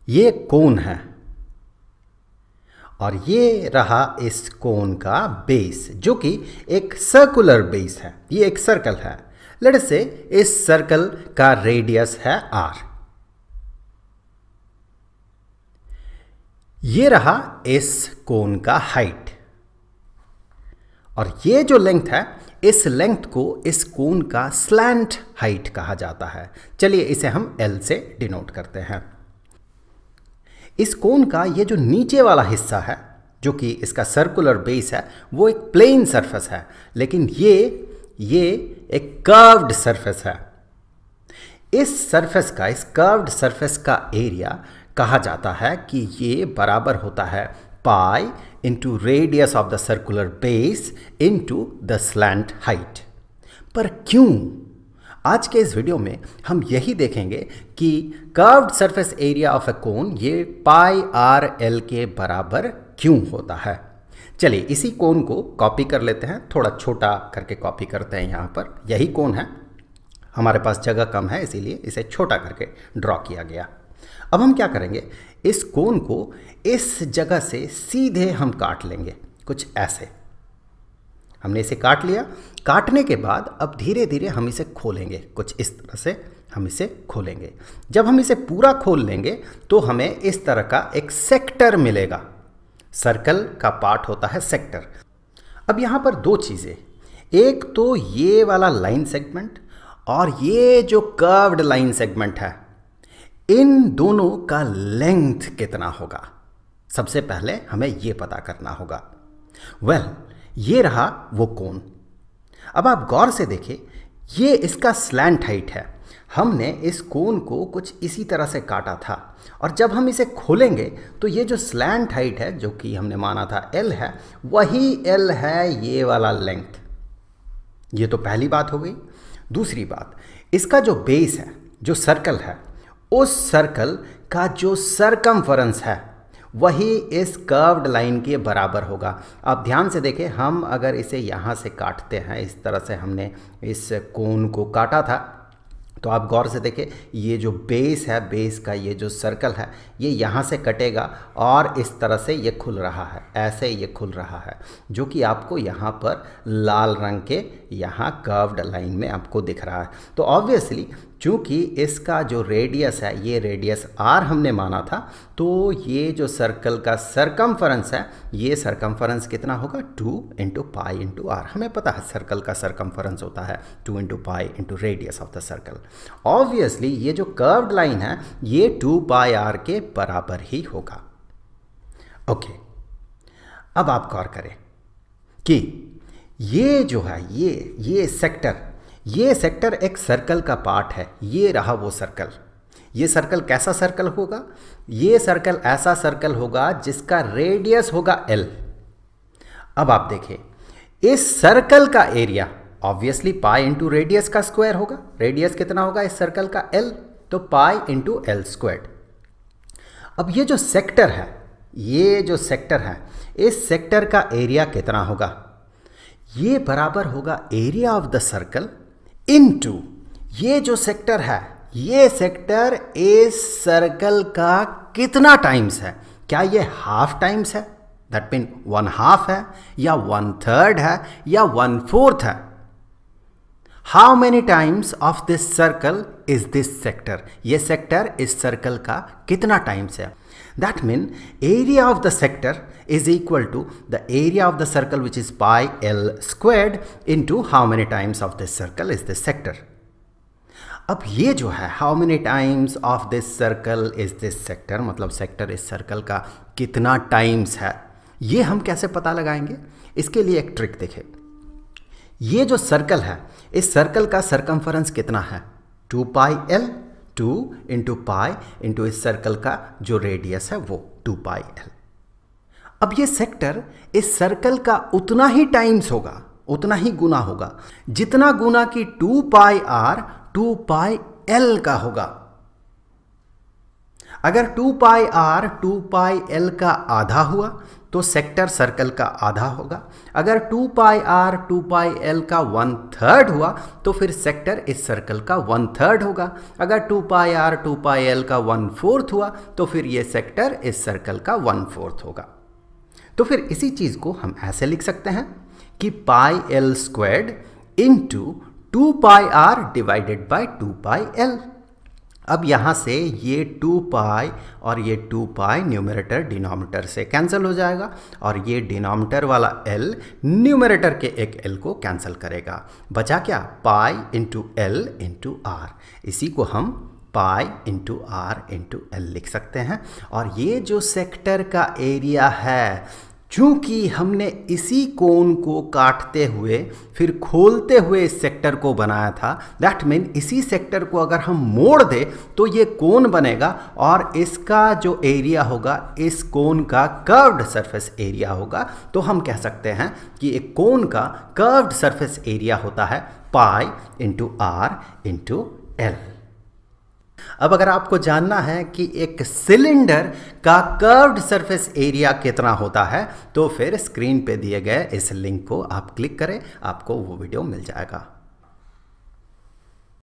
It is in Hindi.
ये कोन है और ये रहा इस कोन का बेस, जो कि एक सर्कुलर बेस है। ये एक सर्कल है। लेट अस से इस सर्कल का रेडियस है r। ये रहा इस कोन का हाइट और ये जो लेंथ है, इस लेंथ को इस कोन का स्लैंट हाइट कहा जाता है। चलिए इसे हम L से डिनोट करते हैं। इस कोन का ये जो नीचे वाला हिस्सा है, जो कि इसका सर्कुलर बेस है, वो एक प्लेन सरफेस है, लेकिन ये एक कर्व्ड सरफेस है। इस सरफेस का, इस कर्व्ड सरफेस का एरिया कहा जाता है कि ये बराबर होता है pi into radius of the circular base into the slant height. पर क्यों? आज के इस वीडियो में हम यही देखेंगे कि कर्व्ड सरफेस एरिया ऑफ ए कोन ये पाई आर एल के बराबर क्यों होता है। चलिए इसी कोन को कॉपी कर लेते हैं, थोड़ा छोटा करके कॉपी करते हैं। यहाँ पर यही कोन है, हमारे पास जगह कम है इसीलिए इसे छोटा करके ड्रॉ किया गया। अब हम क्या करेंगे, इस कोन को इस जगह से सीधे हम काट लेंगे, कुछ ऐसे। हमने इसे काट लिया। काटने के बाद अब धीरे धीरे हम इसे खोलेंगे, कुछ इस तरह से हम इसे खोलेंगे। जब हम इसे पूरा खोल लेंगे तो हमें इस तरह का एक सेक्टर मिलेगा। सर्कल का पार्ट होता है सेक्टर। अब यहाँ पर दो चीज़ें, एक तो ये वाला लाइन सेगमेंट और ये जो कर्व्ड लाइन सेगमेंट है, इन दोनों का लेंथ कितना होगा, सबसे पहले हमें ये पता करना होगा। ये रहा वो कोन। अब आप गौर से देखिए, ये इसका स्लैंट हाइट है। हमने इस कोन को कुछ इसी तरह से काटा था और जब हम इसे खोलेंगे तो ये जो स्लैंट हाइट है, जो कि हमने माना था L है, वही L है ये वाला लेंथ। ये तो पहली बात हो गई। दूसरी बात, इसका जो बेस है, जो सर्कल है, उस सर्कल का जो सरकमफरेंस है वही इस कर्व्ड लाइन के बराबर होगा। आप ध्यान से देखें, हम अगर इसे यहाँ से काटते हैं, इस तरह से हमने इस कोन को काटा था, तो आप गौर से देखें, ये जो बेस है, बेस का ये जो सर्कल है, ये यहाँ से कटेगा और इस तरह से ये खुल रहा है, ऐसे ये खुल रहा है, जो कि आपको यहाँ पर लाल रंग के यहाँ कर्व्ड लाइन में आपको दिख रहा है। तो ऑब्वियसली चूँकि इसका जो रेडियस है, ये रेडियस r हमने माना था, तो ये जो सर्कल का सरकमफरेंस है, ये सरकमफरेंस कितना होगा, 2 इंटू पाई इंटू आर। हमें पता है सर्कल का सरकमफरेंस होता है 2 into pi into radius of the circle. Obviously ये जो कर्व्ड लाइन है, ये 2 पाई आर के बराबर ही होगा। ओके, अब आप गौर करें कि ये जो है, ये सेक्टर एक सर्कल का पार्ट है। ये रहा वो सर्कल। ये सर्कल कैसा सर्कल होगा? ये सर्कल ऐसा सर्कल होगा जिसका रेडियस होगा L। अब आप देखें, इस सर्कल का area obviously pi into radius का स्क्वायर होगा। रेडियस कितना होगा इस सर्कल का? L, तो पाई इंटू L स्क्वायर्ड। अब ये जो सेक्टर है, इस सेक्टर का एरिया कितना होगा? ये बराबर होगा area of the circle into ये जो सेक्टर है, ये सेक्टर इस सर्कल का कितना टाइम्स है। क्या ये हाफ टाइम्स है, दैट मीन 1/2 है, या 1/3 है, या 1/4 है? How many times of this circle is this sector? ये सेक्टर इस सर्कल का कितना टाइम्स है? That mean area of the sector is equal to the area of the circle, which is pi L squared into how many times of this circle is this sector. अब ये जो है how many times of this circle is this sector, मतलब सेक्टर इस सर्कल का कितना टाइम्स है, ये हम कैसे पता लगाएंगे? इसके लिए एक ट्रिक देखें। ये जो सर्कल है, इस सर्कल का सरकमफरेंस कितना है? 2 पाई L, 2 इंटू पाई इंटू इस सर्कल का जो रेडियस है वो 2 पाई L। अब ये सेक्टर इस सर्कल का उतना ही टाइम्स होगा, उतना ही गुना होगा, जितना गुना कि 2 पाई r 2 पाई l का होगा। अगर 2 पाई आर 2 पाई एल का आधा हुआ तो सेक्टर सर्कल का आधा होगा। अगर 2 पाई आर 2 पाई एल का 1/3 हुआ तो फिर सेक्टर इस सर्कल का 1/3 होगा। अगर 2 पाई आर 2 पाई एल का 1/4 हुआ तो फिर ये सेक्टर इस सर्कल का 1/4 होगा। तो फिर इसी चीज़ को हम ऐसे लिख सकते हैं कि pi L squared into 2 pi R divided by 2 pi L. अब यहाँ से ये 2 पाई और ये 2 पाई न्यूमरेटर डिनोमिनेटर से कैंसिल हो जाएगा और ये डिनोमिनेटर वाला l न्यूमरेटर के एक l को कैंसिल करेगा। बचा क्या? Pi into L into R. इसी को हम pi into R into L लिख सकते हैं। और ये जो सेक्टर का एरिया है, चूंकि हमने इसी कोण को काटते हुए फिर खोलते हुए इस सेक्टर को बनाया था, दैट मीन इसी सेक्टर को अगर हम मोड़ दें तो ये कोण बनेगा और इसका जो एरिया होगा इस कोण का कर्व्ड सरफेस एरिया होगा। तो हम कह सकते हैं कि एक कोण का कर्व्ड सरफेस एरिया होता है pi into R into L. अब अगर आपको जानना है कि एक सिलेंडर का कर्व्ड सरफेस एरिया कितना होता है तो फिर स्क्रीन पे दिए गए इस लिंक को आप क्लिक करें, आपको वो वीडियो मिल जाएगा।